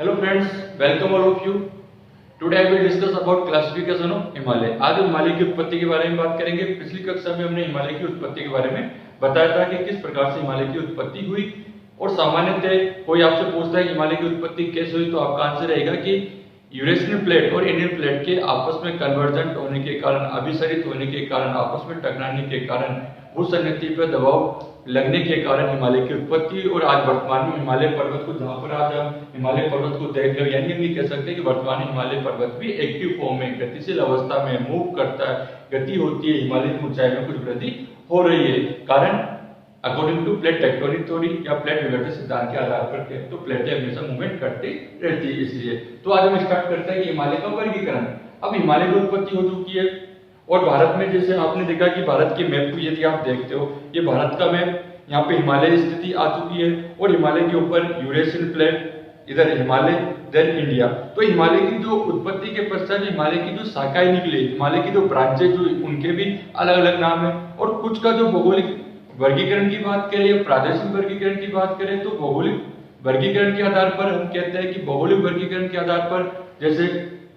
Hello friends, welcome all of you. Today I will discuss about classification of Himalaya. आज हम हिमालय की उत्पत्ति के बारे में बात करेंगे। पिछली कक्षा में हमने हिमालय की उत्पत्ति के बारे में बताया था कि किस प्रकार से हिमालय की उत्पत्ति हुई और सामान्यतः कोई आपसे पूछता है कि हिमालय की उत्पत्ति कैसे हुई, तो आपका आंसर रहेगा कि यूरेशियन प्लेट और इंडियन प्लेट के आपस में कन्वर्जेंट होने के कारण, अभिसरित होने के कारण, आपस में टकराने के कारण, भूसंगति पर दबाव लगने के कारण हिमालय की उत्पत्ति। और आज वर्तमान में हिमालय पर्वत को, जहां पर आज हम हिमालय पर्वत को देख रहे हैं, यानी हम ये कह सकते हैं कि वर्तमान में हिमालय पर्वत भी एक्टिव फॉर्म में, गतिशील अवस्था में मूव करता है, गति होती है, हिमालय की ऊंचाई में कुछ वृद्धि हो रही है। कारण according to plate tectonic theory या प्लेट विवर्तन सिद्धांत के आधार पर के, तो प्लेटें हमेशा मूवमेंट करती रहती है। इसलिए तो आज हम स्टार्ट करते हैं कि हिमालय का वर्गीकरण। अब हिमालय की उत्पत्ति हो चुकी है और भारत में, जैसे आपने देखा कि भारत के मैप को यदि आप देखते हो, ये भारत का मैप, यहाँ पे हिमालय स्थिति आ चुकी है और हिमालय के ऊपर यूरेशियन प्लेट, इधर हिमालय, देन इंडिया। तो हिमालय की जो उत्पत्ति के पश्चात हिमालय की जो शाखाएं निकली, हिमालय की जो ब्रांचेज जो, उनके भी अलग अलग नाम है। और कुछ का जो भौगोलिक वर्गीकरण की बात करें या प्रादेशिक वर्गीकरण की बात करें, तो भौगोलिक वर्गीकरण के आधार पर हम कहते हैं कि भौगोलिक वर्गीकरण के आधार पर, जैसे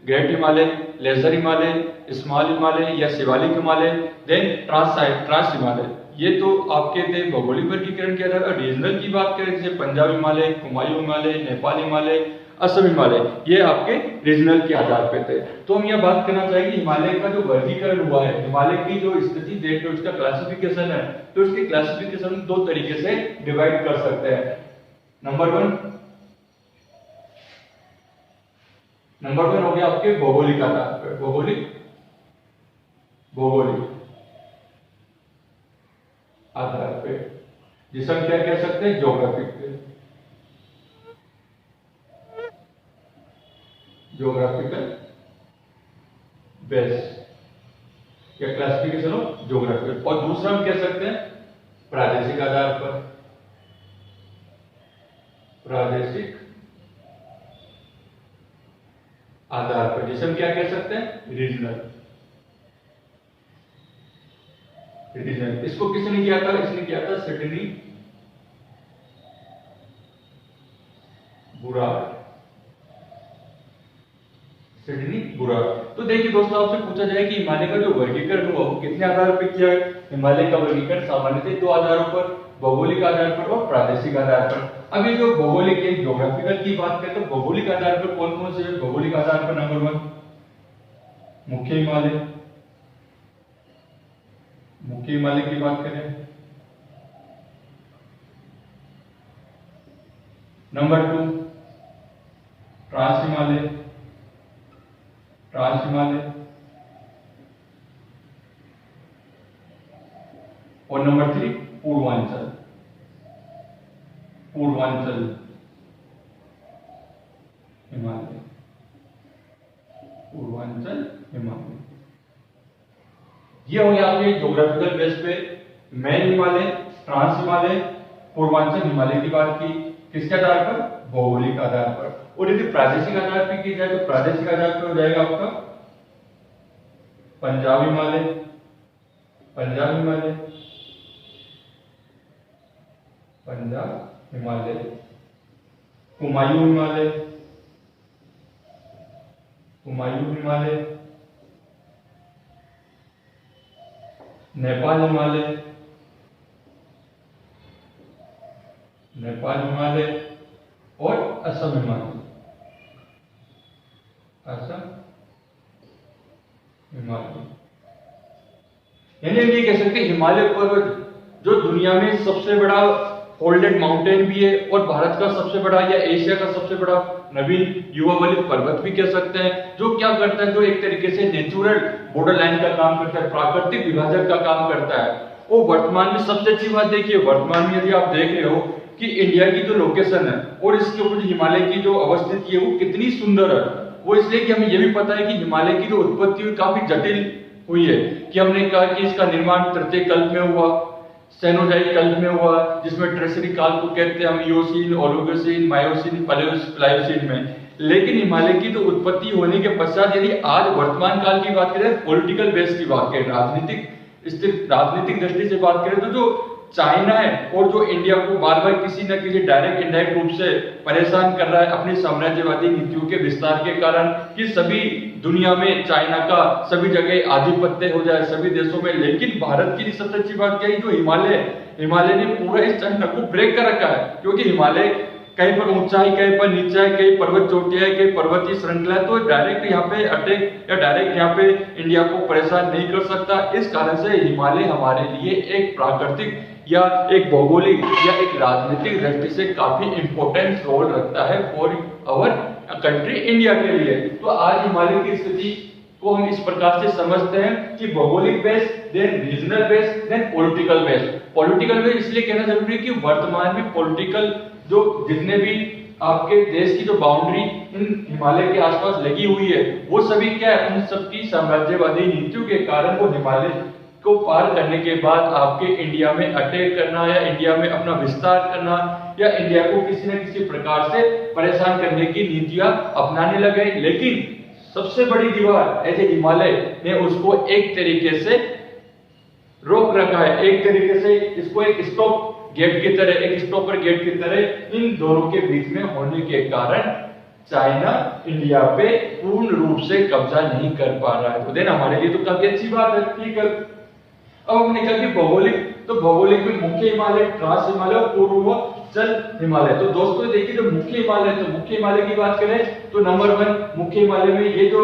great Himalaya, lesser Himalaya, small Himalaya या शिवालिक हिमालय, देन ट्रांस हिमालय, ये तो आपके थे भौगोलिक वर्गीकरण के आधार पर। रीजनल की बात करें, जैसे पंजाब हिमालय, कुमायूं हिमालय, नेपाल हिमालय, असम हिमालय, ये आपके रीजनल के आधार पे थे। तो हम यह बात करना चाहेंगे हिमालय का जो वर्गीकरण हुआ है, हिमालय की जो स्थिति देख लो, उसका क्लासिफिकेशन है, तो इसके क्लासिफिकेशन दो तरीके से डिवाइड कर सकते हैं। नंबर वन हो गया आपके भौगोलिक आधार पर, भौगोलिक आधार पे, जिसे हम क्या कह सकते हैं, ज्योग्राफिकल बेस या क्लासिफिकेशन ऑफ ज्योग्राफिकल। और दूसरा हम कह सकते हैं प्रादेशिक आधार पर, जिसे हम क्या कह सकते हैं, रीजनल। इसको किसने किया था? इसने किया था सिडनी बुराड़। तो देखिए दोस्तों, आपसे पूछा जाए कि हिमालय का जो वर्गीकरण हुआ वो कितने आधार पर किया है? हिमालय का वर्गीकरण सामान्यतः दो आधारों पर, भौगोलिक आधार पर और प्रादेशिक आधार पर। अब ये जो भौगोलिक है, ज्योग्राफिकल की बात करें, तो भौगोलिक आधार पर कौन कौन से? भौगोलिक आधार पर नंबर 1 मुख्य हिमालय की बात करें। नंबर 2 ट्रांस हिमालय, और नंबर 3 पूर्वांचल हिमालय। ये हो गया आपके ज्योग्राफिकल बेस पे मेन हिमालय, ट्रांस हिमालय, पूर्वांचल हिमालय की बात की। किसके आधार पर? भौगोलिक आधार पर। और यदि प्रादेशिक आधार पर की जाए, तो प्रादेशिक आधार पर हो जाएगा आपका पंजाब हिमालय, कुमायूं हिमालय, नेपाल हिमालय और असम हिमालय। यानी हम ये कह सकते हैं हिमालय पर्वत जो दुनिया में सबसे बड़ा फोल्डेड माउंटेन भी है और भारत का सबसे बड़ा या एशिया का सबसे बड़ा नवीन युवा वाली पर्वत भी कह सकते हैं, जो क्या करता है, जो एक तरीके से नेचुरल बॉर्डर लाइन का काम करता है, प्राकृतिक विभाजक का काम करता है। और वर्तमान में सबसे अच्छी बात देखिए, वर्तमान में यदि आप देख रहे हो कि इंडिया की जो लोकेशन है और इसके ऊपर हिमालय की जो अवस्थिति है वो कितनी सुंदर है। वो इसलिए कि हमें यह भी पता है कि हिमालय की जो उत्पत्ति हुई काफी जटिल हुई है, कि हमने कहा कि इसका निर्माण तृतीय कल्प में हुआ, सेनोजाइक कल्प में हुआ, जिसमें ट्रेजरी काल को कहते हैं हम, इयोसीन, ओलिगोसीन, मायोसीन, प्लायोसीन में। लेकिन हिमालय की तो उत्पत्ति होने के पश्चात यदि आज वर्तमान काल की बात करें, पॉलिटिकल बेस की बात करें, राजनीतिक दृष्टि से बात करें, तो जो चाइना है और जो इंडिया को बार बार किसी न किसी डायरेक्ट इनडायरेक्ट रूप से परेशान कर रहा है अपनी साम्राज्यवादी नीतियों के विस्तार के कारण, कि सभी दुनिया में चाइना का सभी जगह आधिपत्य हो जाए सभी देशों में। लेकिन भारत की सबसे अच्छी बात क्या है, जो हिमालय ने पूरा इस चाइना को ब्रेक कर रखा है, क्योंकि हिमालय कहीं पर ऊंचाई, कहीं पर नीचा है, कहीं पर्वत चोटियां है, कहीं पर्वतीय श्रृंखला है, तो डायरेक्ट यहाँ पे अटैक या डायरेक्ट यहाँ पे इंडिया को परेशान नहीं कर सकता। इस कारण से हिमालय हमारे लिए एक प्राकृतिक या एक भौगोलिक या एक राजनीतिक दृष्टि से काफी इंपॉर्टेंट रोल रखता है फॉर आवर कंट्री इंडिया के लिए। तो आज हिमालय की स्थिति को हम इस प्रकार से समझते हैं कि भौगोलिक base, then regional base, then political base. Political base इसलिए कहना जरूरी है कि वर्तमान में पॉलिटिकल जो जितने भी आपके देश की जो बाउंड्री इन हिमालय के आसपास लगी हुई है, वो सभी क्या है, उन सबकी साम्राज्यवादी नीतियों के कारण वो हिमालय को पार करने के बाद आपके इंडिया में अटैक करना या इंडिया में अपना विस्तार करना या इंडिया को किसी न किसी प्रकार से परेशान करने की नीतियां अपनाने लगे। लेकिन सबसे बड़ी दीवार ऐसे हिमालय ने उसको एक तरीके से रोक रखा है, एक तरीके से इसको एक स्टॉप गेट की तरह, एक स्टॉपर गेट की तरह इन दोनों के बीच में होने के कारण चाइना इंडिया पे पूर्ण रूप से कब्जा नहीं कर पा रहा है। तो देन हमारे लिए तो काफी अच्छी बात है, ठीक है। अब हमने कहा कि भौगोलिक, तो भौगोलिक में मुख्य हिमालय, ट्रांस हिमालय और पूर्वोत्तर हिमालय। तो दोस्तों देखिए, जो मुख्य हिमालय, तो मुख्य हिमालय की बात करें तो नंबर 1 मुख्य हिमालय में ये जो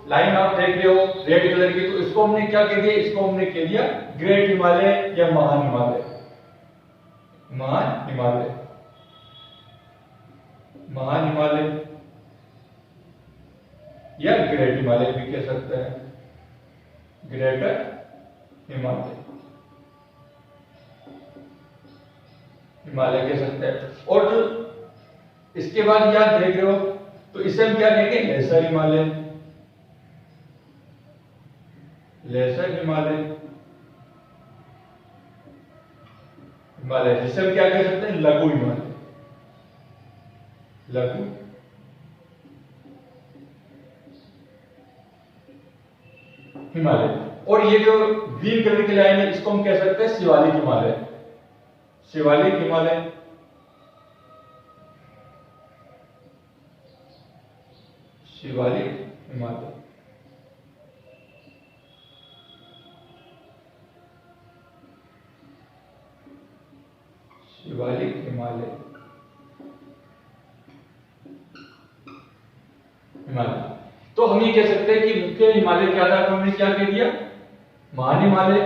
लाइन आप देख रहे हो रेड कलर की, तो इसको हमने क्या कह दिया, इसको हमने कह दिया ग्रेट हिमालय या महान हिमालय। महान हिमालय, महान हिमालय या ग्रेट हिमालय भी कह सकते हैं, ग्रेटर हिमालय, हिमालय कह सकते हैं। और जो इसके बाद याद देख रहे हो तो इसे हम क्या कहेंगे, लेसर हिमालय, लेसर हिमालय, हिमालय जिसे हम क्या कह सकते हैं, लघु हिमालय, लघु हिमालय। और ये जो ग्रीन कलर की लाइन है इसको हम कह सकते हैं शिवालिक हिमालय, शिवालिक हिमालय, शिवालिक हिमालय। शिवालिक हिमालय, हिमालय। तो हम ये कह सकते हैं कि मुख्य हिमालय के आधार पर हमने क्या कह दिया, महान हिमालय,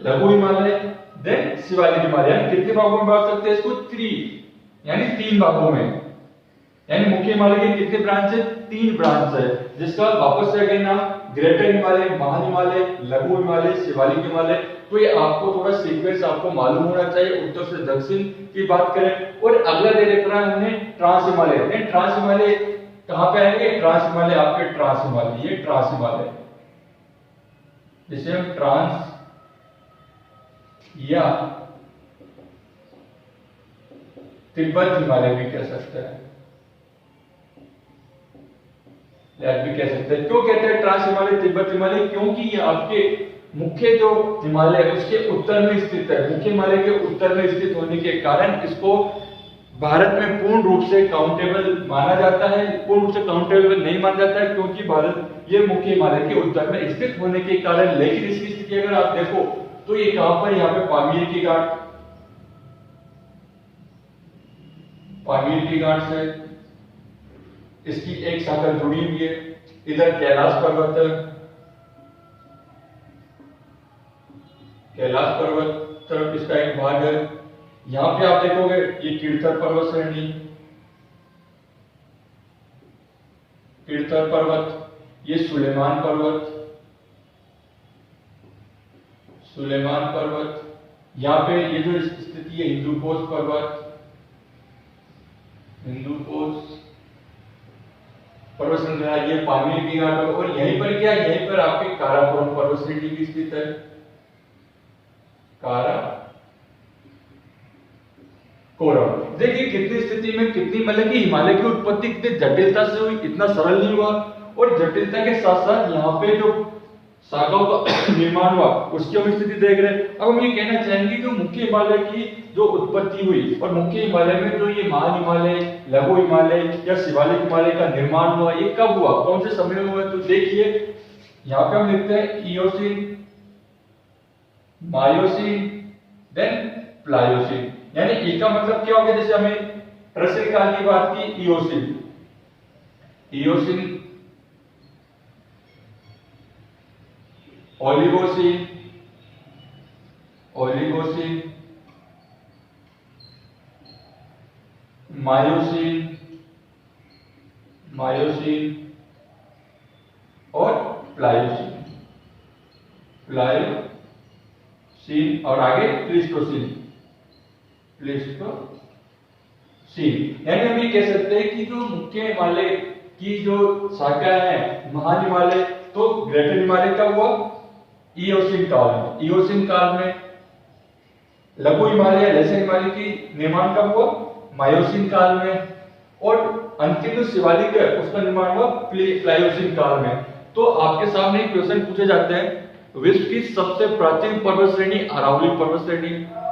लघु हिमालय, देन शिवालिक हिमालय। कितने भागों में बांट सकते हैं इसको, 3 यानी 3 भागों में। यानी मुख्य हिमालय के कितने ब्रांच है, 3 ब्रांच है, जिसका वापस से अगेन नाम ग्रेटर हिमालय, महान हिमालय, लघु हिमालय, शिवालिक हिमालय। तो ये आपको थोड़ा सीक्वेंस आपको मालूम होना चाहिए, उत्तर से दक्षिण की बात करें। और अगला दे रखा है हमने ट्रांस हिमालय। ट्रांस हिमालय कहां पे आएंगे, ट्रांस हिमालय आपके ट्रांस हिमालय, ये ट्रांस हिमालय जिसे हम ट्रांस या तिब्बत हिमालय भी कह सकते हैं, भी कह सकते हैं। क्यों कहते हैं ट्रांस हिमालय, तिब्बत हिमालय, क्योंकि ये आपके मुख्य जो हिमालय है उसके उत्तर में स्थित है। मुख्य हिमालय के उत्तर में स्थित होने के कारण इसको भारत में पूर्ण रूप से काउंटेबल माना जाता है। पूर्ण रूप से काउंटेबल नहीं माना जाता है क्योंकि भारत ये मुख्य हिमालय के उत्तर में स्थित होने के कारण। लेकिन इसकी स्थिति अगर आप देखो तो ये कहां पर, यहाँ पे पामीर की घाट, पामीर की घाट से इसकी एक शाखा जुड़ी हुई है। इधर कैलाश पर्वत है, कैलाश पर्वत तरफ इसका एक भाग है। यहां पे आप देखोगे ये कीर्तर पर्वत श्रेणी, कीर्तर पर्वत, ये सुलेमान पर्वत, सुलेमान पर्वत। यहाँ पे ये जो स्थिति है हिंदुकोश पर्वत, हिंदुकोश पर्वत श्रृंखला, ये पामीर की घाट। और यहीं पर क्या, यहीं पर आपके काराकोरम पर्वत श्रेणी भी स्थित है, काराकोरम। देखिए कितनी स्थिति में कितनी, मतलब कि हिमालय की उत्पत्ति कितनी जटिलता से हुई, इतना सरल नहीं हुआ। और जटिलता के साथ साथ यहाँ पे जो शाखाओं का निर्माण हुआ, उसकी हम स्थिति देख रहे हैं। अब हम ये कहना चाहेंगे कि मुख्य हिमालय की जो उत्पत्ति हुई और मुख्य हिमालय में जो ये महान हिमालय, लघु हिमालय या शिवालिक हिमालय का निर्माण हुआ, ये कब हुआ, कौन से समय में हुआ? तो देखिए यहाँ पे हम लिखते हैं इयोसीन, मायोसीन, देन प्लायोसीन। यानी ई का मतलब क्या हो गया? जैसे हमें ट्रैसिक काल की बात की, Eocene, Eocene, Oligocene, Oligocene, Miocene, Miocene और प्लायोसीन, प्लायोसीन और आगे प्लीस्टोसीन, प्लीस्टोसीन। यानी हम ये कह सकते हैं कि जो मुख्य हिमालय की जो शाखा है, महान हिमालय, तो ग्रेटर हिमालय कब हुआ? इयोसीन काल में। इयोसीन काल में लघु हिमालय, लेसर हिमालय की निर्माण कब हुआ? मायोसीन काल में। और अंतिम जो शिवालिक है उसका निर्माण हुआ प्लायोसीन काल में। तो आपके सामने एक क्वेश्चन पूछे जाते हैं, विश्व की सबसे प्राचीन पर्वत श्रेणी अरावली पर्वत श्रेणी,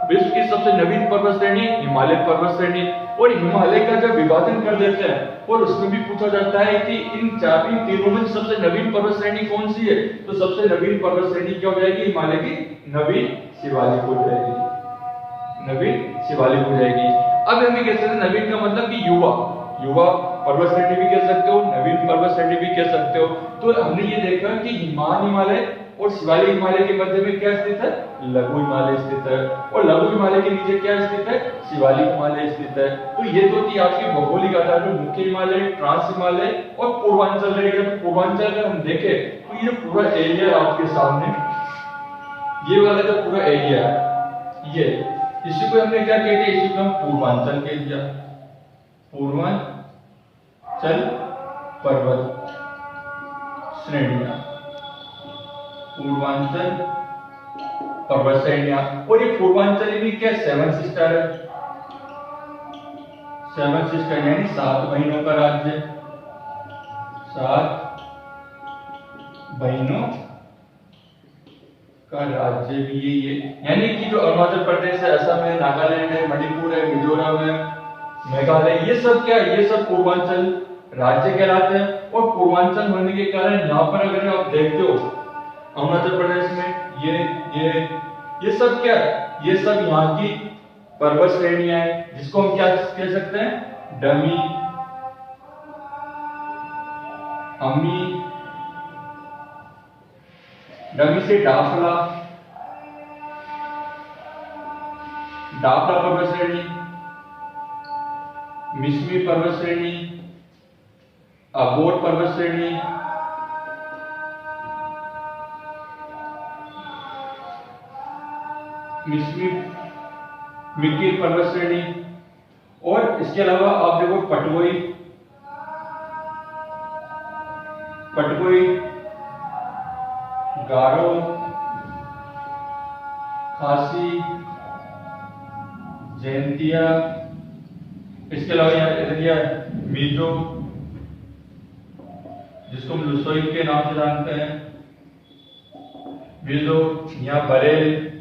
विश्व की सबसे नवीन पर्वत श्रेणी हिमालय पर्वत श्रेणी, और हिमालय का जब विभाजन कर देते हैं और उसमें भी पूछा जाता है कि इन तीनों में सबसे नवीन पर्वत श्रेणी कौन सी है, तो सबसे नवीन पर्वत श्रेणी क्या हो जाएगी? हिमालय की नवीन शिवालिक हो जाएगी, नवीन शिवालिक हो जाएगी। अब हम ये कह सकते हैं नवीन का मतलब कि युवा, युवा पर्वत श्रेणी भी कह सकते हो, नवीन पर्वत श्रेणी भी कह सकते हो। तो हमने ये देखा कि महान हिमालय और शिवालिक हिमालय के मध्य में क्या स्थित है? लघु हिमालय स्थित है, और लघु हिमालय के नीचे क्या स्थित है? शिवालिक हिमालय स्थित है। तो ये तो थी आपकी भौगोलिक आधार पर मुख्य हिमालय, ट्रांस हिमालय और पूर्वांचल रहेगा। तो पूर्वांचल अगर हम देखें तो ये पूरा एरिया आपके सामने, ये वाला जो पूरा एरिया है, ये इसी को हमने क्या कहते हैं? इसी को हम पूर्वांचल कह दिया, पूर्वांचल पर्वत श्रेणियां, पूर्वांचल पर्वत श्रेणियां। और ये पूर्वांचल में क्या? 7 सिस्टर है, 7 सिस्टर यानी 7 बहनों का राज्य, 7 बहनों का राज्य भी ये। यानी कि जो अरुणाचल प्रदेश है, असम है, नागालैंड है, मणिपुर है, मिजोरम है, मेघालय, ये सब क्या? ये सब पूर्वांचल राज्य कहलाते हैं। और पूर्वांचल होने के कारण यहाँ पर अगर आप देखते हो अरुणाचल प्रदेश में ये सब क्या है? ये सब यहाँ की पर्वत श्रेणियां हैं, जिसको हम क्या कह सकते हैं? डमी, अमी, डमी से डाफला, डाफला पर्वत श्रेणी, मिसमी पर्वत श्रेणी, अबोर पर्वत श्रेणी, मिसमी मिकिर पर्वत श्रेणी, और इसके अलावा आप देखो पटवई, पटवई, गारो, खासी, जयंतिया, इसके अलावा यहाँ एरिया मिजो, जिसको हम लुसोई के नाम से जानते हैं, मिजो, यहाँ बरेल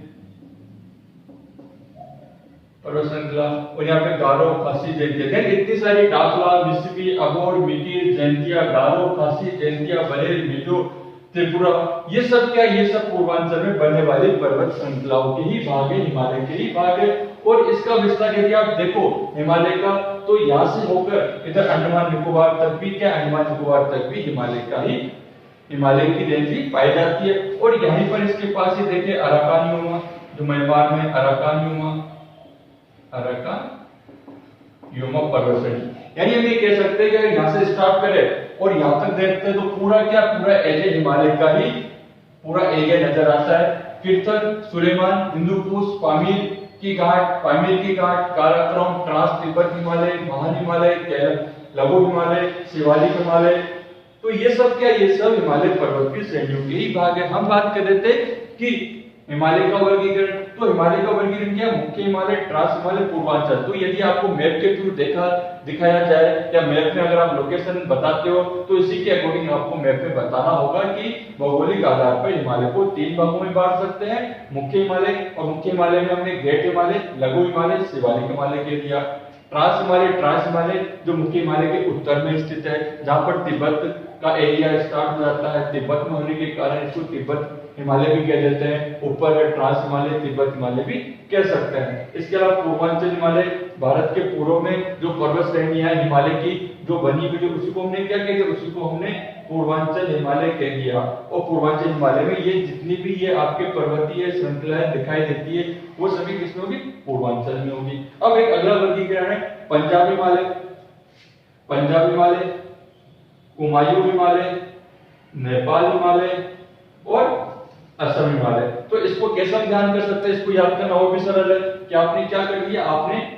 पर्वत श्रृंखला, और यहाँ पे गारो, खासी, जयंतिया। इतनी सारी डाफला, मिसिपी, अबोर, मिकिर, जयंतिया, गारो, खासी, जयंतिया, बरेल, मिजो, त्रिपुरा, ये सब क्या? ये सब पूर्वांचल में बनने वाली पर्वत श्रृंखलाओं के ही भाग है, हिमालय के ही भाग है। और इसका विस्तार यदि आप देखो हिमालय का, तो यहाँ से होकर इधर अंडमान निकोबार तक भी क्या? अंडमान निकोबार तक भी हिमालय का ही, हिमालय की रेंज ही पाई जाती है। और यहीं पर इसके पास ही देखिए अराकानियोमा, जो म्यांमार में अराकानियोमा, अराकानियोमा पर्वत श्रेणी। यानी हम ये कह सकते हैं कि अगर यहाँ से स्टार्ट करें और यहाँ तक देखते हैं तो पूरा क्या? पूरा एरिया हिमालय का ही पूरा एरिया नजर आता है। कीर्तन, सुलेमान, हिंदूकुश, पामीर की घाट, पामीर की घाट, काराकोरम, ट्रांस तिब्बत हिमालय, महान हिमालय, लघु हिमालय, शिवालिक हिमालय, तो ये सब क्या? ये सब हिमालय पर्वत की श्रेणियों के ही भाग है। हम बात कर रहे थे कि हिमालय का वर्गीकरण। तो हिमालय का वर्गीकरण क्या है? मुख्य हिमालय, ट्रांस हिमालय, पूर्वांचल। तो यदि आपको मैप के थ्रू दिखाया जाए या मैप में अगर आप लोकेशन बताते हो तो इसी के अकॉर्डिंग आपको मैप में बताना होगा कि भौगोलिक आधार पर हिमालय को 3 भागों में बांट सकते हैं, मुख्य हिमालय, और मुख्य हिमालय में हमने ग्रेट हिमालय, लघु हिमालय, शिवालिक हिमालय कह दिया। ट्रांस हिमालय जो मुख्य हिमालय के उत्तर में स्थित है, जहां पर तिब्बत का एरिया स्टार्ट हो जाता है। तिब्बत में होने के कारण इसको तिब्बत हिमालय भी कह देते हैं। ऊपर है ट्रांस हिमालय, तिब्बत हिमालय भी कह सकते हैं। इसके अलावा पूर्वांचल हिमालय, भारत के पूर्व में जो पर्वत श्रेणी है हिमालय की जो बनी हुई है, उसी को हमने क्या कह दिया? उसी को हमने पूर्वांचल हिमालय कह दिया। और पूर्वांचल हिमालय में ये जितनी भी ये आपके पर्वतीय श्रृंखलाएं दिखाई देती है वो सभी किसमें होगी? पूर्वांचल में होगी। अब एक अगला वर्गीकरण है पंजाब हिमालय, पंजाब हिमालय, कुमायूं हिमालय, नेपाल हिमालय और असम हिमालय। तो इसको कैसे हम ध्यान कर सकते हैं? इसको याद करना और भी सरल है कि आपने क्या कर दिया? आपने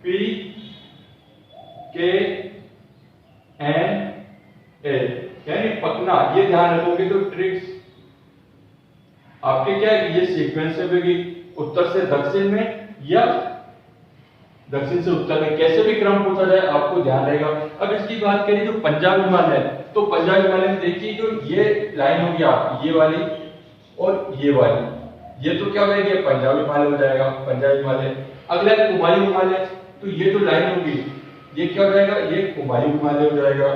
P K N A यानी पकना, ये ध्यान रखोगे तो ट्रिक्स आपके क्या है? ये सीक्वेंस होगी उत्तर से दक्षिण में या दक्षिण से उत्तर में, कैसे भी क्रम पूछा जाए आपको ध्यान रहेगा। अब इसकी बात करें जो पंजाब हिमालय है, तो पंजाब हिमालय में देखिए जो ये लाइन होगी आपकी, ये वाली और ये वाली, ये तो क्या हो जाएगी? पंजाब हिमालय हो जाएगा, पंजाब हिमालय। अगला कुमायूं हिमालय, तो ये जो लाइन होगी ये क्या हो जाएगा? ये कुमायूं हिमालय हो जाएगा।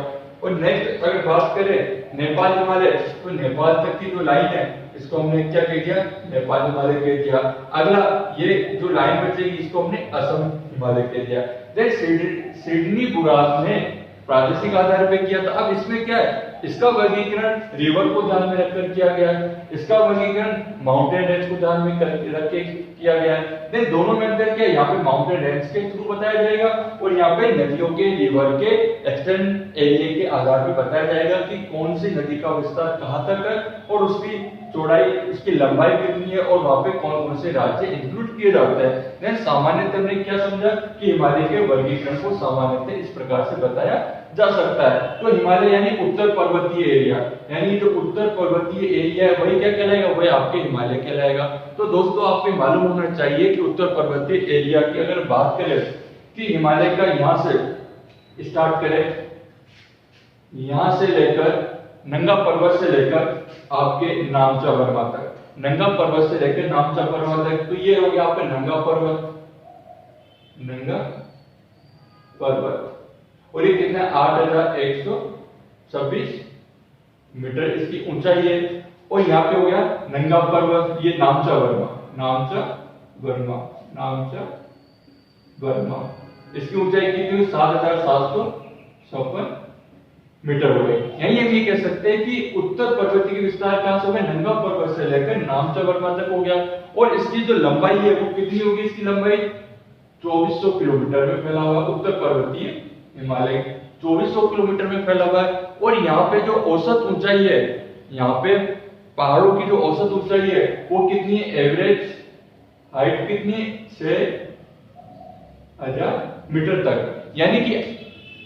और नेक्स्ट अगर बात करें नेपाल हिमालय, तो नेपाल तक की जो लाइन है इसको हमने क्या कह दिया? नेपाल हिमालय कह दिया। अगला ये जो लाइन बचेगी इसको हमने असम हिमालय कह दिया। सिडनी बुराक ने प्रादेशिक आधार पर किया था। अब इसमें क्या है? इसका वर्गीकरण रिवर को ध्यान में रखकर किया गया है, इसका वर्गीकरण माउंटेन रेंज को ध्यान में रख के किया गया है। देन दोनों में अंतर क्या है? यहाँ पे माउंटेन रेंज के थ्रू बताया जाएगा और यहाँ पे नदियों के, रिवर के एक्सटेंड एरिया के आधार पर बताया जाएगा कि कौन सी नदी का विस्तार कहाँ तक है और उसकी चौड़ाई, उसकी लंबाई कितनी है और वहां पे कौन कौन से राज्य इंक्लूड किए जाते हैं। देन सामान्यतः हमने क्या समझा कि हिमालय के वर्गीकरण को सामान्यतः इस प्रकार से बताया जा सकता है। तो हिमालय यानी उत्तर पर्वतीय एरिया, यानी जो उत्तर पर्वतीय एरिया है वही क्या कहलाएगा? वही आपके हिमालय कहलाएगा। तो दोस्तों आपको मालूम होना चाहिए कि उत्तर पर्वतीय एरिया की अगर बात करें कि हिमालय का यहां से स्टार्ट करें, यहां से लेकर नंगा पर्वत से लेकर आपके नामचा वर्मा तक, नंगा पर्वत से लेकर नामचा वर्मा तक, तो ये हो गया आपका नंगा पर्वत, नंगा पर्वत। और ये कितना? 8126 मीटर इसकी ऊंचाई है। और यहाँ पे हो गया नंगा पर्वत, ये नामचा वर्मा, नामचा वर्मा, नामचा वर्मा, इसकी ऊंचाई कितनी? 7756 मीटर हो गई। यही हम ये कह सकते हैं कि उत्तर पर्वतीय के विस्तार कहां से हो गया? नंगा पर्वत से लेकर नामचा वर्मा तक हो गया। और इसकी जो लंबाई है वो कितनी होगी? इसकी लंबाई 2400 किलोमीटर में फैला हुआ उत्तर पर्वतीय हिमालय 2400 किलोमीटर में फैला हुआ है। और यहाँ पे जो औसत ऊंचाई है, यहाँ पे पहाड़ों की जो औसत ऊंचाई है वो कितनी है? एवरेज हाइट कितनी? 6000 मीटर तक, यानी कि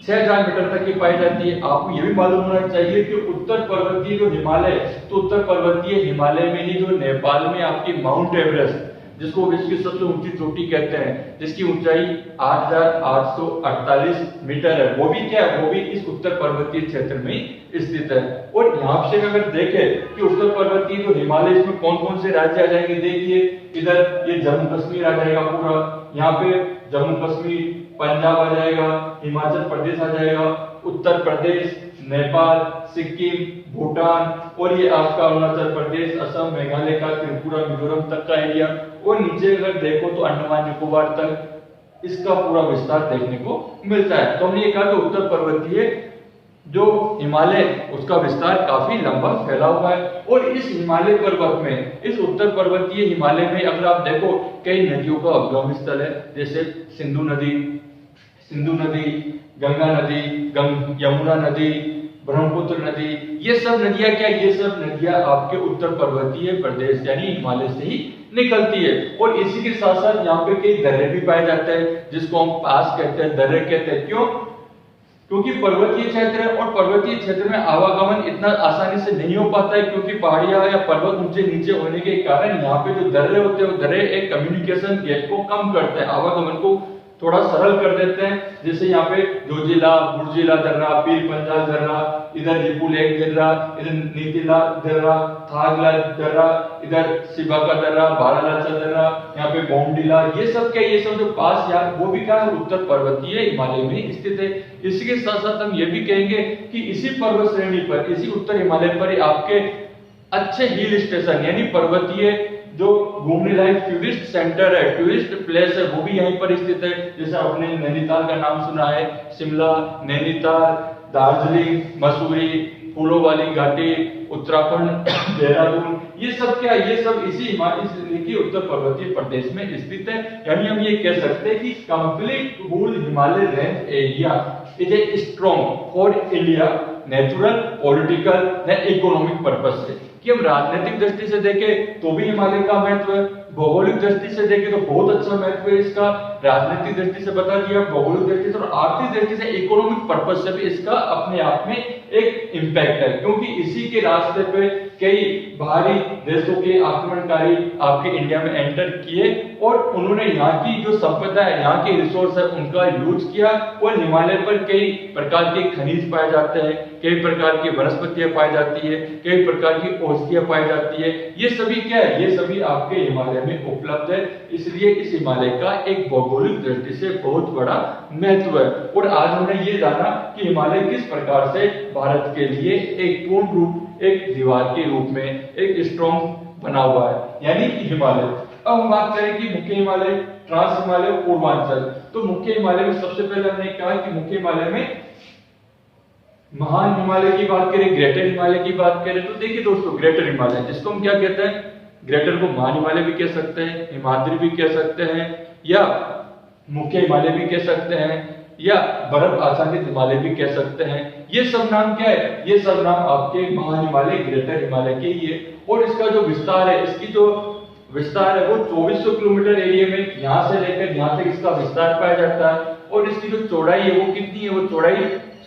6000 मीटर तक की पाई जाती है। आपको यह भी मालूम होना चाहिए कि उत्तर पर्वतीय जो हिमालय, तो उत्तर पर्वतीय हिमालय में ही जो नेपाल में आपकी माउंट एवरेस्ट, जिसको विश्व की सबसे ऊंची चोटी कहते हैं, जिसकी ऊंचाई 8848 मीटर है, वो भी क्या है? वो भी इस उत्तर पर्वतीय क्षेत्र में स्थित है। और यहाँ से अगर देखें कि उत्तर पर्वतीय जो हिमालय, इसमें कौन कौन से राज्य आ जाएंगे? देखिए इधर ये जम्मू कश्मीर आ जाएगा पूरा, यहाँ पे जम्मू कश्मीर, पंजाब आ जाएगा, हिमाचल प्रदेश आ जाएगा, उत्तर प्रदेश, नेपाल, सिक्किम, भूटान, और ये आपका अरुणाचल प्रदेश, असम, मेघालय का त्रिपुरा, मिजोरम तक का एरिया। और नीचे अगर देखो तो अंडमान निकोबार तक इसका पूरा विस्तार देखने को मिलता है। तो हमने ये कहा कि उत्तर पर्वतीय जो हिमालय, उसका विस्तार काफी लंबा फैला हुआ है। और इस हिमालय पर्वत में, इस उत्तर पर्वतीय हिमालय में अगर आप देखो कई नदियों का उद्गम स्थल है, जैसे सिंधु नदी, गंगा नदी, यमुना नदी, ब्रह्मपुत्र नदी, ये सब नदियां क्या? ये सब नदियां आपके उत्तर पर्वतीय प्रदेश यानी हिमालय से ही निकलती है। और इसी के साथ साथ यहाँ पे कई दर्रे भी पाए जाते हैं, जिसको हम पास कहते हैं, दर्रे कहते हैं। क्यों? क्योंकि पर्वतीय क्षेत्र है और पर्वतीय क्षेत्र में आवागमन इतना आसानी से नहीं हो पाता है, क्योंकि पहाड़ियां या पर्वत ऊंचे नीचे होने के कारण यहाँ पे जो दर्रे होते हैं वो दर्रे एक कम्युनिकेशन गैप को कम करते हैं, आवागमन को थोड़ा सरल कर देते हैं। जैसे यहाँ पे जोजिला, बुर्जिला दर्रा, पीर पंजाल दर्रा, इधर जिपू लेक दर्रा, इधर नीतिला दर्रा, थागला दर्रा, इधर शिवा का दर्रा, बारालाचा दर्रा, यहाँ पे बोमडिला, ये सब क्या, ये सब जो पास यार वो भी क्या है, उत्तर पर्वतीय हिमालय में स्थित है। इसी के साथ साथ हम ये भी कहेंगे कि इसी पर्वत श्रेणी पर, इसी उत्तर हिमालय पर आपके अच्छे हिल स्टेशन यानी पर्वतीय जो घूमने लायक टूरिस्ट सेंटर है, टूरिस्ट प्लेस है, वो भी यहीं पर स्थित है। जैसे आपने नैनीताल का नाम सुना है, शिमला, नैनीताल, दार्जिलिंग, मसूरी, फूलों वाली घाटी, उत्तराखंड, देहरादून, ये सब क्या, ये सब इसी हिमालय उत्तर पर्वतीय प्रदेश में स्थित है। यानी हम ये कह सकते हैं कि complete whole Himalaya range area is a strong for India natural, political या इकोनॉमिक पर्पस से। कि हम राजनीतिक दृष्टि से देखें तो भी हिमालय का महत्व है, भौगोलिक दृष्टि से देखें तो बहुत अच्छा महत्व है इसका, राजनीतिक दृष्टि से बता दिया, भौगोलिक दृष्टि से और आर्थिक दृष्टि से, इकोनॉमिक पर्पस से भी इसका अपने आप में एक इम्पैक्ट है। क्योंकि इसी के रास्ते पे कई बाहरी देशों के आक्रमणकारी आपके इंडिया में एंटर किए और उन्होंने यहाँ की जो संपदा है, यहाँ के रिसोर्स है, उनका यूज किया और हिमालय पर कई प्रकार के खनिज पाए जाते हैं, कई प्रकार की वनस्पतियां पाई जाती है, कई प्रकार की औषधियां पाई जाती है। ये सभी क्या है, ये सभी आपके हिमालय में उपलब्ध है। इसलिए इस हिमालय का एक भौगोलिक दृष्टि से बहुत बड़ा महत्व है। और आज हमने ये जाना कि हिमालय किस प्रकार से भारत के लिए एक पूर्ण रूप, एक दीवार के रूप में एक स्ट्रॉन्ग बना हुआ है, यानी कि हिमालय। अब हम बात करें कि मुख्य हिमालय, ट्रांस हिमालय, पूर्वांचल। तो मुख्य हिमालय में सबसे पहले हमने कहा कि मुख्य हिमालय में महान हिमालय की बात करें, ग्रेटर हिमालय की बात करें, तो देखिए दोस्तों, ग्रेटर हिमालय जिसको हम क्या कहते हैं, ग्रेटर को महान हिमालय भी कह सकते हैं, हिमाद्री भी कह सकते हैं, या मुख्य हिमालय भी कह सकते हैं, या बर्फ आच्छादित हिमालय भी कह सकते हैं। ये सब नाम क्या है, ये सब नाम आपके महान हिमालय, ग्रेटर हिमालय के ही है। और इसका जो विस्तार है, इसकी जो विस्तार है वो 2400 किलोमीटर एरिया में यहाँ से लेकर यहाँ तक इसका विस्तार पाया जाता है। और इसकी जो चौड़ाई है वो कितनी है, वो चौड़ाई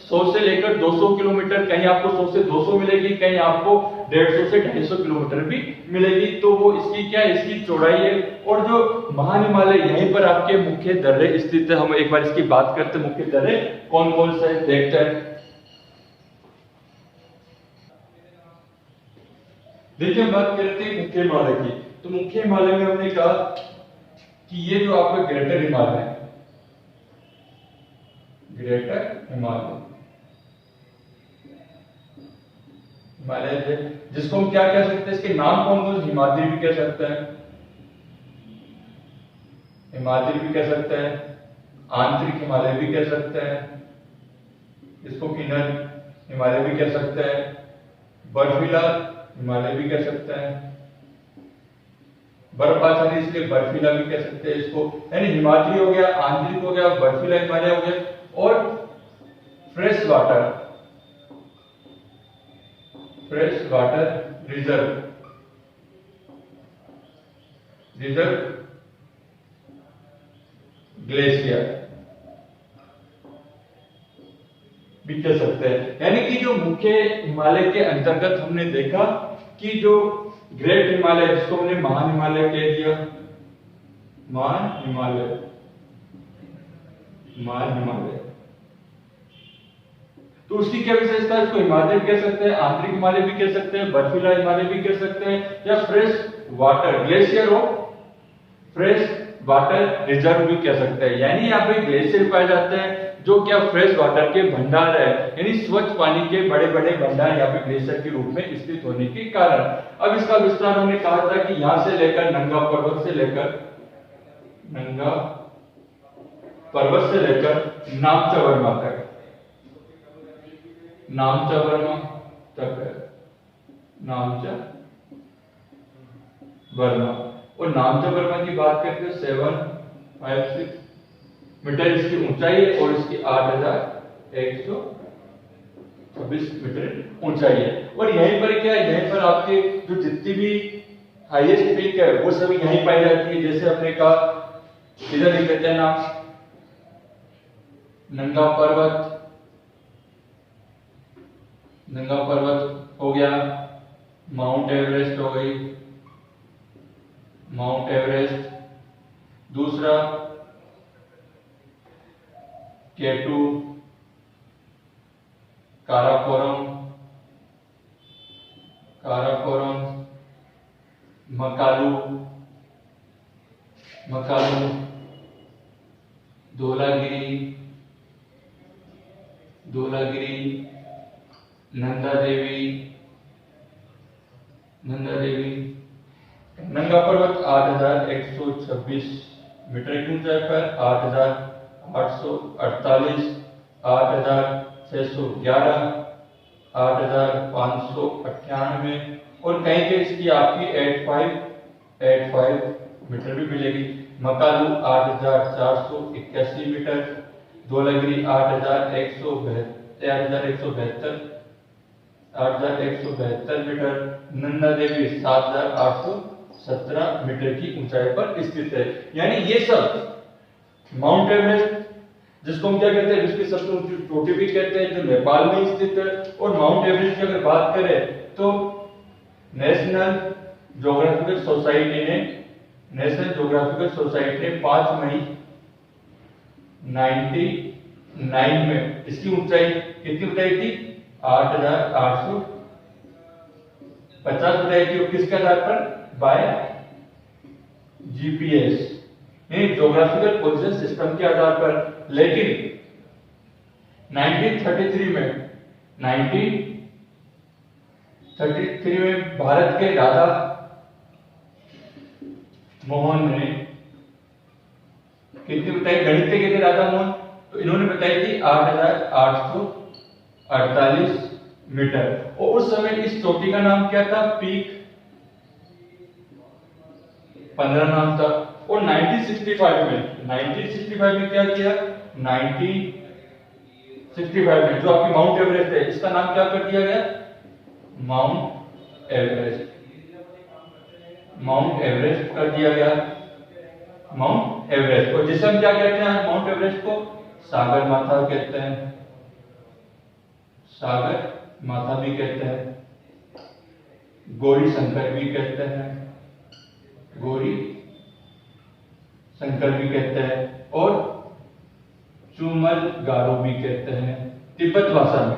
100 से लेकर 200 किलोमीटर, कहीं आपको 100 से 200 मिलेगी, कहीं आपको 150 से 250 किलोमीटर भी मिलेगी। तो वो इसकी क्या है, इसकी चौड़ाई है। और जो महान हिमालय, यहीं पर आपके मुख्य दर्रे स्थित है। हम एक बार इसकी बात करते हैं, मुख्य दर्रे कौन कौन से देखते हैं। देखिए हम बात करते हैं मुख्य हिमालय की। तो मुख्य हिमालय में हमने कहा कि ये जो आपका ग्रेटर हिमालय है, ग्रेटर हिमालय, हिमालय जिसको हम क्या कह सकते हैं, इसके नाम कौन कौन, हिमाद्री भी कह सकते हैं, हिमाद्री भी कह सकते हैं, आंतरिक हिमालय भी कह सकते हैं, इसको इनर हिमालय भी कह सकते हैं, बर्फीला हिमालय भी कह सकते हैं, बर्फ आच्छादित इसलिए बर्फीला भी कह सकते हैं इसको। यानी हिमाद्री हो गया, आंतरिक हो गया, बर्फीला हिमालय हो गया। और फ्रेश वाटर रिजर्व ग्लेशियर भी कह सकते हैं। यानी कि जो मुख्य हिमालय के अंतर्गत हमने देखा कि जो ग्रेट हिमालय, जिसको हमने महान हिमालय कह दिया, महान हिमालय, तो उसकी क्या विशेषता है, इसको हिमालय कह सकते हैं, आंतरिक हिमालय भी कह सकते हैं, बर्फीला हिमालय भी कह सकते हैं, या फ्रेश वाटर ग्लेशियर हो, फ्रेश वाटर रिजर्व भी कह सकते हैं। यानी यहाँ पे ग्लेशियर पाए जाते हैं जो क्या फ्रेश वाटर के भंडार है, यानी स्वच्छ पानी के बड़े बड़े भंडार यहाँ पे ग्लेशियर के रूप में स्थित होने के कारण। अब इसका विस्तार हमने कहा था कि यहां से लेकर नंगा पर्वत से लेकर नामचा वर्मा तक, नामचा वर्मा। और नामचा वर्मा की बात करते हैं 756 मीटर इसकी ऊंचाई है और इसकी 8126 मीटर ऊंचाई है। और यहीं पर क्या है, यहीं पर आपके जो जितनी भी हाईएस्ट पीक है वो सभी यहीं पाई जाती है। जैसे हमने कहा, इधर लिख देते हैं नाम, नंगा पर्वत, माउंट एवरेस्ट हो गई, माउंट एवरेस्ट। दूसरा K2 काराकोरम, काराकोरम। मकालू, मकालू। धौलागिरी, धौलागिरी। नंदा देवी, नंदा देवी। नंगा पर्वत 8126 मीटर की ऊंचाई पर, 8848, 8611, 8598 और कहीं पे इसकी आपकी 85 मीटर भी मिलेगी। Makalu 8481 metre, Dhaulagiri 8172 metre, Nanda Devi 7817 metre की ऊंचाई पर स्थित है। यानी ये सब माउंट एवरेस्ट, जिसको हम क्या कहते हैं, जिसकी सबसे ऊंची चोटी भी कहते हैं, जो नेपाल में स्थित है। और माउंट एवरेस्ट की अगर बात करें तो नेशनल ज्योग्राफिकल सोसाइटी ने 5 मई 99 में इसकी ऊंचाई कितनी बताई थी? 8850 बताई थी। और किसके आधार पर? By GPS, geographical position system के आधार पर। लेकिन 1933 में भारत के राजा मोहन ने कितनी बताई? गणित के थे राजा मोहन, तो इन्होंने बताई थी 8848 मीटर। और उस समय इस चोटी का नाम क्या था? पीक 15 नाम था। और 1965 में क्या किया? 1965 में जो आपकी माउंट एवरेस्ट है, इसका नाम क्या कर दिया गया? माउंट एवरेस्ट, माउंट एवरेस्ट कर दिया गया, माउंट एवरेस्ट। और जिसे हम क्या कहते हैं माउंट एवरेस्ट को? सागर माथा कहते हैं, सागर माथा भी कहते हैं, गौरी शंकर भी कहते हैं, गौरी शंकर भी कहते हैं, और चुमल गारो भी कहते हैं। तिब्बत भाषा में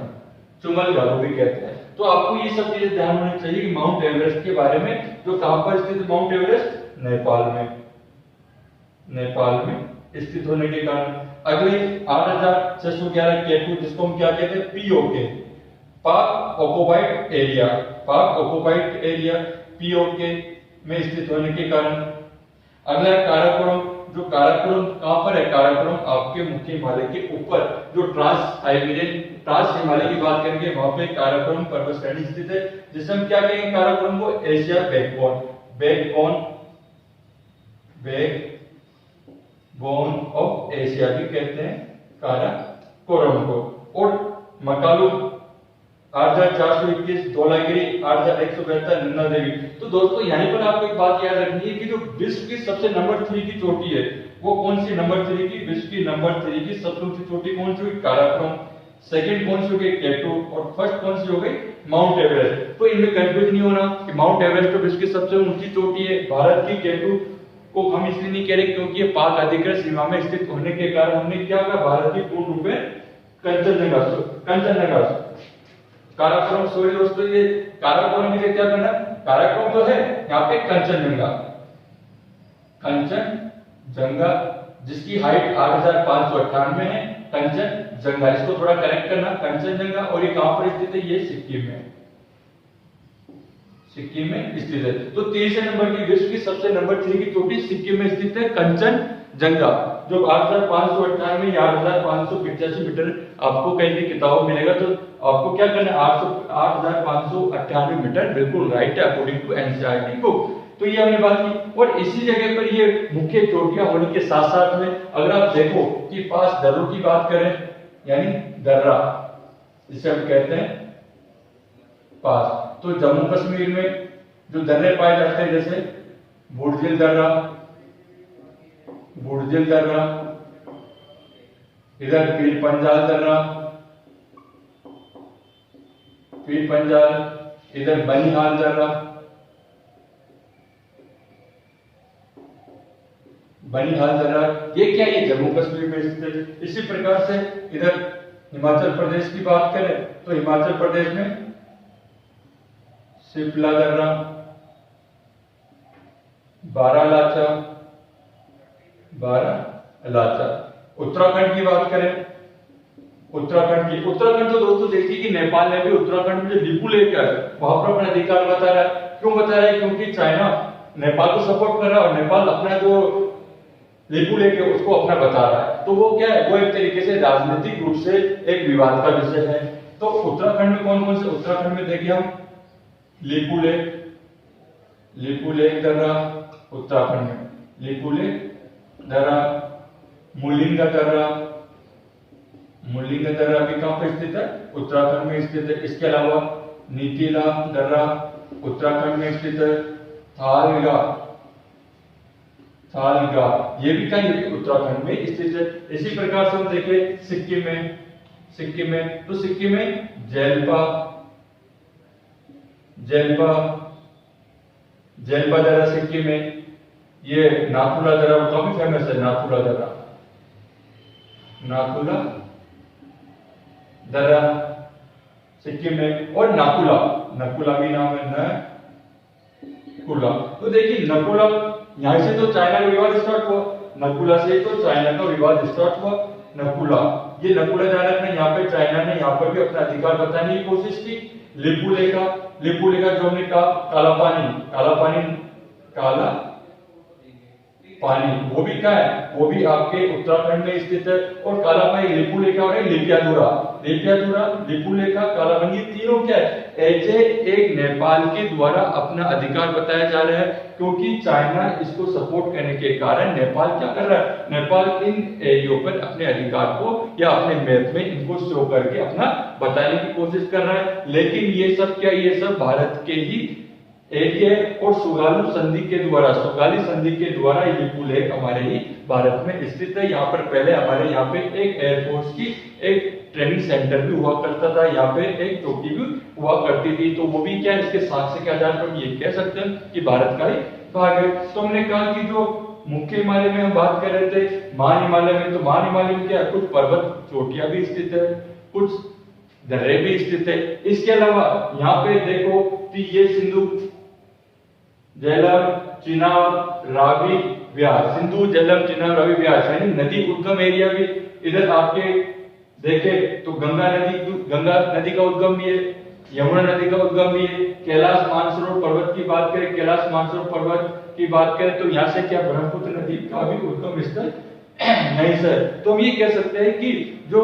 चुमल गारो भी कहते हैं। तो आपको ये सब चीजें ध्यान होनी चाहिए कि माउंट एवरेस्ट के बारे में, जो कहां पर स्थित माउंट एवरेस्ट? नेपाल में, नेपाल में स्थित होने के कारण। अगले 8611 K2, जिसको हम क्या कहते हैं? पीओके, पाक ऑक्युपाइड एरिया, पाक ऑक्युपाइड एरिया पीओके में स्थित होने के कारण। अगला काराकोरम, जो काराकोरम कहां पर है? काराकोरम आपके मुख्य हिमालय के ऊपर, जो ट्रांस हिमालय की बात करेंगे वहां पे काराकोरम पर्वत श्रेणी स्थित है, जिसे हम क्या कहेंगे? काराकोरम को Asia backbone, backbone, backbone of Asia भी कहते हैं काराकोरम को। और मकालू 8421, धौलागिरी 8172, नंदा देवी। तो दोस्तों यहीं पर आपको एक बात याद रखनी है कि जो विश्व की सबसे नंबर 3 की चोटी है, वो कौन सी? नंबर 3 की, विश्व की नंबर 3 की सबसे ऊंची चोटी कौन सी हुई? काराकोरम। सेकंड कौन सी हो गई? K2। और फर्स्ट कौन सी हो गई? Mount Everest. तो इनमें कंफ्यूज नहीं होना कि माउंट एवरेस्ट तो विश्व की सबसे ऊंची चोटी है, भारत की K2 को हम इसलिए नहीं कह रहे क्योंकि ये पाक अधिकृत सीमा में स्थित होने के कारण हमने क्या कहा? भारत की पूर्ण रूप में कंचनजंगा, कंचनजंगा। काराकोरम, सॉरी दोस्तों, ये काराकोरम के लिए क्या करना? काराकोरम तो है यहाँ पे कंचनजंगा, कंचनजंगा जिसकी हाइट 8598 है, कंचनजंगा। इसको थोड़ा करेक्ट करना, कंचनजंगा। और ये कहां पर स्थित है? ये सिक्किम में, सिक्किम में स्थित है। तो तीसरे नंबर की, विश्व की सबसे नंबर 3 की चोटी सिक्किम में स्थित है, कंचनजंगा, जो 8598 या 8585 मीटर आपको कहीं भी किताबों में मिलेगा। तो आपको क्या करना है? 8598 मीटर बिल्कुल राइट है अकॉर्डिंग टू एनसीईआरटी बुक। तो ये हमने बात की। और इसी जगह पर ये मुख्य चोटियां होने के साथ साथ में अगर आप देखो कि पास दर्रों की बात करें, यानी दर्रा जिसे हम कहते हैं पास, तो जम्मू कश्मीर में जो दर्रे पाए जाते हैं, जैसे बुड़जिल दर्रा, बुड़जिल दर्रा, इधर पीर पंजाल दर्रा, पीर पंजाल, इधर बनिहाल दर्रा, बनिहाल दर्रा, ये क्या, ये जम्मू कश्मीर में स्थित है। इसी प्रकार से इधर हिमाचल प्रदेश की बात करें तो हिमाचल प्रदेश में सिपला दर्रा, बारालाचा, उत्तराखंड की बात करें, उत्तराखंड तो दोस्तों देखिए कि नेपाल ने भी उत्तराखंड में जो लिपू लेक है वहां पर अपना अधिकार बता रहा है। क्यों बता रहा है? क्योंकि चाइना नेपाल को सपोर्ट कर रहा है और नेपाल अपना जो लिपू लेक है उसको अपना बता रहा है। तो वो क्या है, वो एक तरीके से राजनीतिक रूप से एक विवाद का विषय है। तो उत्तराखंड में कौन कौन से, उत्तराखंड में देखिए हम लिपू लेक दर्रा, उत्तराखंड में लिपू लेक दर्रा, मुलिंगा दर्रा भी कहां पर स्थित है? उत्तराखंड में स्थित है। इसके अलावा नीतीला दर्रा उत्तराखंड में स्थित है। थालगा ये भी कहीं उत्तराखंड में स्थित है। इसी प्रकार से हम देखें सिक्किम में तो सिक्किम में जेलपा दर्रा सिक्किम में, ये नाथुला दर्रा काफी फेमस है। नाथुला दर्रा सिक्किम में, और नकुला भी नाम है, नकुला। तो देखिए नकुला, यहां से तो चाइना का विवाद स्टार्ट हुआ, नकुला से तो चाइना का विवाद स्टार्ट हुआ। नकुला जाना ने यहाँ पे चाइना ने यहाँ पर भी अपना अधिकार बताने की कोशिश की। लिपू लेका जो हमने कहा, काला पानी वो भी क्या है, वो भी आपके उत्तराखंड में स्थित है। और काला पानी, लिपू लेका और लिपियाधुरा, लिपू लेका, काला पानी, ये तीनों क्या है, ऐसे एक नेपाल के द्वारा अपना अधिकार बताया जा रहा है। क्योंकि चाइना इसको सपोर्ट करने के कारण नेपाल क्या कर रहा है, नेपाल इन एरियो पर अपने अधिकार को या अपने मैप में इनको शो करके अपना बताने की कोशिश कर रहा है। लेकिन ये सब क्या, ये सब भारत के ही एरिया और सुगाली संधि के द्वारा ये लिपू लेक हमारे ही भारत में स्थित है। यहाँ पर पहले हमारे यहाँ पे एक एयरफोर्स की एक ट्रेनिंग सेंटर भी हुआ करता था, यहाँ पे एक चौकी भी हुआ करती थी। तो वो भी क्या, इसके साक्ष्य के आधार पर ये कह सकते हैं कि भारत का ही भाग है। तो हमने कहा कि जो मुख्य हिमालय में हम बात कर रहे थे, महान हिमालय में, तो महान हिमालय में क्या, कुछ पर्वत चोटियां भी स्थित है, कुछ दर्रे भी स्थित है। इसके अलावा यहाँ पे देखो कि ये सिंधु झेलम चिनाब रावी व्यास यानी नदी उद्गम एरिया भी इधर आपके देखे तो गंगा नदी का उद्गम भी है, यमुना नदी का उद्गम भी है। कैलाश मानसरोवर पर्वत की बात करें, तो यहाँ से क्या, ब्रह्मपुत्र नदी का भी उद्गम स्थल नहीं सर। तो हम ये कह सकते हैं कि जो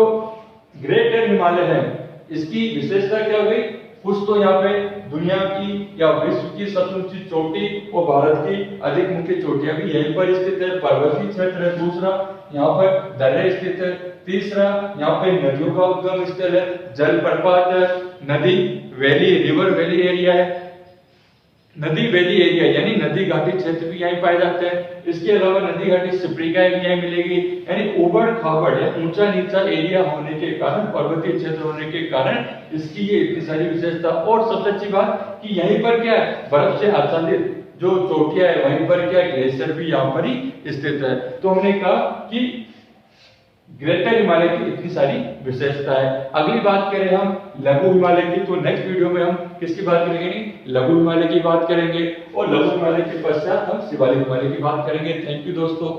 ग्रेटर हिमालय है इसकी विशेषता क्या हो गई, कुछ तो यहाँ पे दुनिया की या विश्व की सबसे ऊंची चोटी और भारत की अधिक मुख्य चोटियां भी यहीं पर स्थित है, पर्वतीय क्षेत्र है। दूसरा यहाँ पर दर्रे स्थित है। तीसरा यहाँ पे नदियों का उद्गम स्थल है, जलप्रपात है, नदी वैली, रिवर वैली एरिया है, नदी वैली एरिया यानी नदी घाटी क्षेत्र भी यहीं पाए जाते हैं। इसके अलावा नदी घाटी सिप्रिका भी यहीं मिलेगी, यानी उबड़ खाबड़ या ऊंचा नीचा एरिया होने के कारण, पर्वतीय क्षेत्र होने के कारण इसकी ये इतनी सारी विशेषता। और सबसे अच्छी बात कि यहीं पर क्या है, बर्फ से आच्छादित जो चोटियां है वहीं पर क्या, ग्लेशियर भी यहाँ पर ही स्थित है। तो हमने कहा कि ग्रेटर हिमालय की इतनी सारी विशेषता है। अगली बात करें हम लघु हिमालय की, तो नेक्स्ट वीडियो में हम किसकी बात करेंगे, लघु हिमालय की बात करेंगे, और लघु हिमालय के पश्चात हम शिवालिक हिमालय की बात करेंगे। थैंक यू दोस्तों।